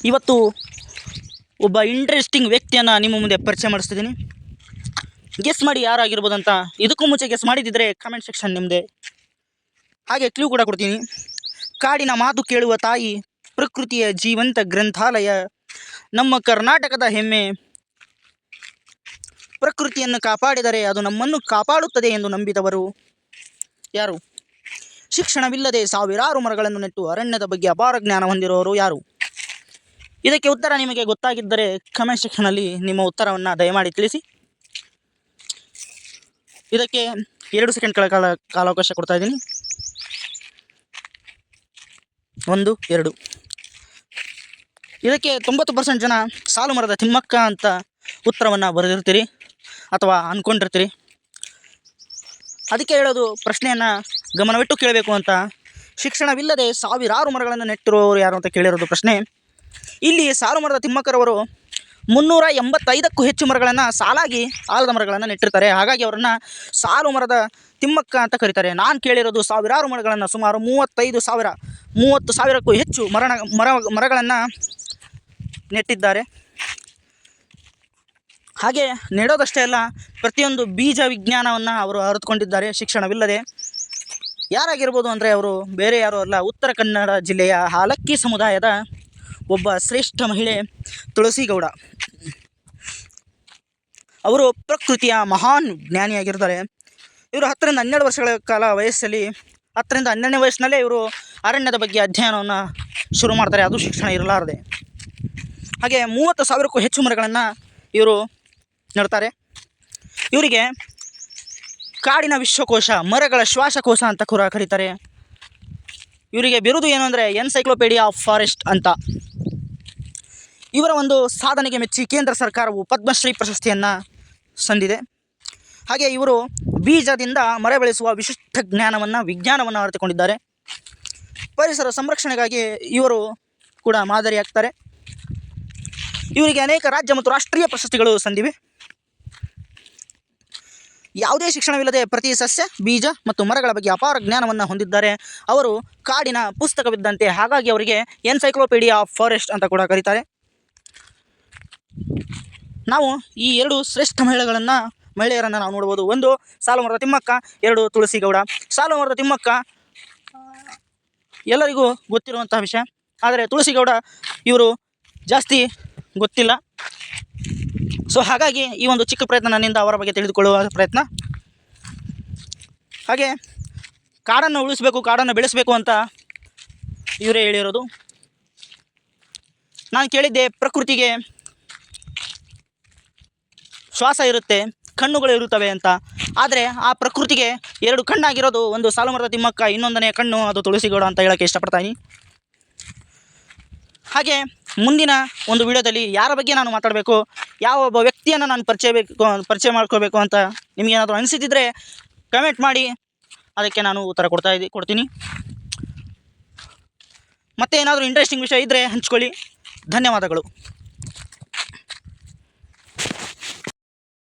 ಇವತ್ತು ಒಬ್ಬ ಇಂಟ್ರೆಸ್ಟಿಂಗ್ ವ್ಯಕ್ತಿಯನ್ನು ನಿಮ್ಮ ಮುಂದೆ ಪರಿಚಯ ಮಾಡಿಸ್ತಿದ್ದೀನಿ. ಗೆಸ್ ಮಾಡಿ ಯಾರಾಗಿರ್ಬೋದು ಅಂತ. ಇದಕ್ಕೂ ಮುಂಚೆ ಗೆಸ್ ಮಾಡಿದ್ದಿದ್ರೆ ಕಮೆಂಟ್ ಸೆಕ್ಷನ್ ನಿಮ್ಮದೇ. ಹಾಗೆ ಕ್ಲೂ ಕೂಡ ಕೊಡ್ತೀನಿ. ಕಾಡಿನ ಮಾತು ಕೇಳುವ ತಾಯಿ, ಪ್ರಕೃತಿಯ ಜೀವಂತ ಗ್ರಂಥಾಲಯ, ನಮ್ಮ ಕರ್ನಾಟಕದ ಹೆಮ್ಮೆ. ಪ್ರಕೃತಿಯನ್ನು ಕಾಪಾಡಿದರೆ ಅದು ನಮ್ಮನ್ನು ಕಾಪಾಡುತ್ತದೆ ಎಂದು ನಂಬಿದವರು ಯಾರು? ಶಿಕ್ಷಣವಿಲ್ಲದೆ ಸಾವಿರಾರು ಮರಗಳನ್ನು ನೆಟ್ಟು ಅರಣ್ಯದ ಬಗ್ಗೆ ಅಪಾರ ಜ್ಞಾನ ಹೊಂದಿರುವವರು ಯಾರು? ಇದಕ್ಕೆ ಉತ್ತರ ನಿಮಗೆ ಗೊತ್ತಾಗಿದ್ದರೆ ಕಮೆಂಟ್ ಸೆಕ್ಷನಲ್ಲಿ ನಿಮ್ಮ ಉತ್ತರವನ್ನು ದಯಮಾಡಿ ತಿಳಿಸಿ. ಇದಕ್ಕೆ 2 ಸೆಕೆಂಡ್ಗಳ ಕಾಲಾವಕಾಶ ಕೊಡ್ತಾ ಇದ್ದೀನಿ. 1, 2. ಇದಕ್ಕೆ 90% ಜನ ಸಾಲು ಮರದ ತಿಮ್ಮಕ್ಕ ಅಂತ ಉತ್ತರವನ್ನು ಬರೆದಿರ್ತೀರಿ ಅಥವಾ ಅಂದ್ಕೊಂಡಿರ್ತೀರಿ. ಅದಕ್ಕೆ ಹೇಳೋದು, ಪ್ರಶ್ನೆಯನ್ನು ಗಮನವಿಟ್ಟು ಕೇಳಬೇಕು ಅಂತ. ಶಿಕ್ಷಣವಿಲ್ಲದೆ ಸಾವಿರಾರು ಮರಗಳನ್ನು ನೆಟ್ಟಿರುವವರು ಯಾರು ಅಂತ ಕೇಳಿರೋದು ಪ್ರಶ್ನೆ. ಇಲ್ಲಿ ಸಾಲು ಮರದ ತಿಮ್ಮಕ್ಕರವರು 385ಕ್ಕೂ ಹೆಚ್ಚು ಮರಗಳನ್ನು ಸಾಲಾಗಿ ಆಲದ ಮರಗಳನ್ನು ನೆಟ್ಟಿರ್ತಾರೆ. ಹಾಗಾಗಿ ಅವರನ್ನು ಸಾಲು ಮರದ ತಿಮ್ಮಕ್ಕ ಅಂತ ಕರೀತಾರೆ. ನಾನು ಕೇಳಿರೋದು ಸಾವಿರಾರು ಮರಗಳನ್ನು, ಸುಮಾರು 30,000ಕ್ಕೂ ಹೆಚ್ಚು ಮರಗಳನ್ನು ನೆಟ್ಟಿದ್ದಾರೆ. ಹಾಗೆ ನೆಡೋದಷ್ಟೇ ಅಲ್ಲ, ಪ್ರತಿಯೊಂದು ಬೀಜ ವಿಜ್ಞಾನವನ್ನು ಅವರು ಅರಿತುಕೊಂಡಿದ್ದಾರೆ ಶಿಕ್ಷಣವಿಲ್ಲದೆ. ಯಾರಾಗಿರ್ಬೋದು ಅಂದರೆ ಅವರು ಬೇರೆ ಯಾರೂ ಅಲ್ಲ, ಉತ್ತರ ಕನ್ನಡ ಜಿಲ್ಲೆಯ ಹಾಲಕ್ಕಿ ಸಮುದಾಯದ ಒಬ್ಬ ಶ್ರೇಷ್ಠ ಮಹಿಳೆ ತುಳಸಿಗೌಡ. ಅವರು ಪ್ರಕೃತಿಯ ಮಹಾನ್ ಜ್ಞಾನಿಯಾಗಿರ್ತಾರೆ. ಇವರು 10ರಿಂದ 12 ವರ್ಷಗಳ ಕಾಲ ವಯಸ್ಸಲ್ಲಿ, 10ರಿಂದ 12ನೇ ವಯಸ್ಸಿನಲ್ಲೇ ಇವರು ಅರಣ್ಯದ ಬಗ್ಗೆ ಅಧ್ಯಯನವನ್ನು ಶುರು ಮಾಡ್ತಾರೆ, ಅದು ಶಿಕ್ಷಣ ಇರಲಾರದೆ. ಹಾಗೆ 30,000ಕ್ಕೂ ಹೆಚ್ಚು ಮರಗಳನ್ನು ಇವರು ನೆಡ್ತಾರೆ. ಇವರಿಗೆ ಕಾಡಿನ ವಿಶ್ವಕೋಶ, ಮರಗಳ ಶ್ವಾಸಕೋಶ ಅಂತ ಕೂಡ ಕರೀತಾರೆ. ಇವರಿಗೆ ಬಿರುದು ಏನು ಅಂದರೆ ಎನ್ಸೈಕ್ಲೋಪೀಡಿಯಾ ಆಫ್ ಫಾರೆಸ್ಟ್ ಅಂತ. ಇವರ ಒಂದು ಸಾಧನೆಗೆ ಮೆಚ್ಚಿ ಕೇಂದ್ರ ಸರ್ಕಾರವು ಪದ್ಮಶ್ರೀ ಪ್ರಶಸ್ತಿಯನ್ನು ಸಂದಿದೆ. ಹಾಗೆ ಇವರು ಬೀಜದಿಂದ ಮರ ಬೆಳೆಸುವ ವಿಶಿಷ್ಟ ವಿಜ್ಞಾನವನ್ನು ಅರಿತುಕೊಂಡಿದ್ದಾರೆ. ಪರಿಸರ ಸಂರಕ್ಷಣೆಗಾಗಿ ಇವರು ಕೂಡ ಮಾದರಿಯಾಗ್ತಾರೆ. ಇವರಿಗೆ ಅನೇಕ ರಾಜ್ಯ ಮತ್ತು ರಾಷ್ಟ್ರೀಯ ಪ್ರಶಸ್ತಿಗಳು ಸಂದಿವೆ. ಯಾವುದೇ ಶಿಕ್ಷಣವಿಲ್ಲದೆ ಪ್ರತಿ ಸಸ್ಯ, ಬೀಜ ಮತ್ತು ಮರಗಳ ಬಗ್ಗೆ ಅಪಾರ ಜ್ಞಾನವನ್ನು ಹೊಂದಿದ್ದಾರೆ. ಅವರು ಕಾಡಿನ ಪುಸ್ತಕವಿದ್ದಂತೆ, ಹಾಗಾಗಿ ಅವರಿಗೆ ಎನ್ಸೈಕ್ಲೋಪೀಡಿಯಾ ಆಫ್ ಫಾರೆಸ್ಟ್ ಅಂತ ಕೂಡ ಕರೀತಾರೆ. ನಾವು ಈ 2 ಶ್ರೇಷ್ಠ ಮಹಿಳೆಯರನ್ನು ನಾವು ನೋಡ್ಬೋದು. 1 ಸಾಲು ಮರದ ತಿಮ್ಮಕ್ಕ, 2 ತುಳಸಿಗೌಡ. ಸಾಲು ಮರದ ತಿಮ್ಮಕ್ಕ ಎಲ್ಲರಿಗೂ ಗೊತ್ತಿರುವಂತಹ ವಿಷಯ, ಆದರೆ ತುಳಸಿಗೌಡ ಇವರು ಜಾಸ್ತಿ ಗೊತ್ತಿಲ್ಲ. ಸೊ ಹಾಗಾಗಿ ಈ ಒಂದು ಚಿಕ್ಕ ಪ್ರಯತ್ನ ನನ್ನಿಂದ ಅವರ ಬಗ್ಗೆ ತಿಳಿದುಕೊಳ್ಳುವ ಪ್ರಯತ್ನ. ಹಾಗೆ ಕಾಡನ್ನು ಉಳಿಸಬೇಕು, ಕಾಡನ್ನು ಬೆಳೆಸಬೇಕು ಅಂತ ಇವರೇ ಹೇಳಿರೋದು. ನಾನು ಕೇಳಿದ್ದೆ, ಪ್ರಕೃತಿಗೆ ಶ್ವಾಸ ಇರುತ್ತೆ, ಕಣ್ಣುಗಳು ಇರುತ್ತವೆ ಅಂತ. ಆದರೆ ಆ ಪ್ರಕೃತಿಗೆ 2 ಕಣ್ಣಾಗಿರೋದು, ಒಂದು ಸಾಲು ಮರದ ತಿಮ್ಮಕ್ಕ, ಇನ್ನೊಂದನೇ ಕಣ್ಣು ಅದು ತುಳಸಿಗೌಡ ಅಂತ ಹೇಳೋಕ್ಕೆ ಇಷ್ಟಪಡ್ತೀನಿ. ಹಾಗೆ ಮುಂದಿನ ಒಂದು ವಿಡಿಯೋದಲ್ಲಿ ಯಾರ ಬಗ್ಗೆ ನಾನು ಮಾತಾಡಬೇಕು, ಯಾವ ಒಬ್ಬ ವ್ಯಕ್ತಿಯನ್ನು ನಾನು ಪರಿಚಯ ಮಾಡ್ಕೋಬೇಕು ಅಂತ ನಿಮಗೇನಾದರೂ ಅನಿಸಿದ್ದರೆ ಕಮೆಂಟ್ ಮಾಡಿ, ಅದಕ್ಕೆ ನಾನು ಉತ್ತರ ಕೊಡ್ತೀನಿ. ಮತ್ತೆ ಏನಾದರೂ ಇಂಟ್ರೆಸ್ಟಿಂಗ್ ವಿಷಯ ಇದ್ದರೆ ಹಂಚ್ಕೊಳ್ಳಿ. ಧನ್ಯವಾದಗಳು.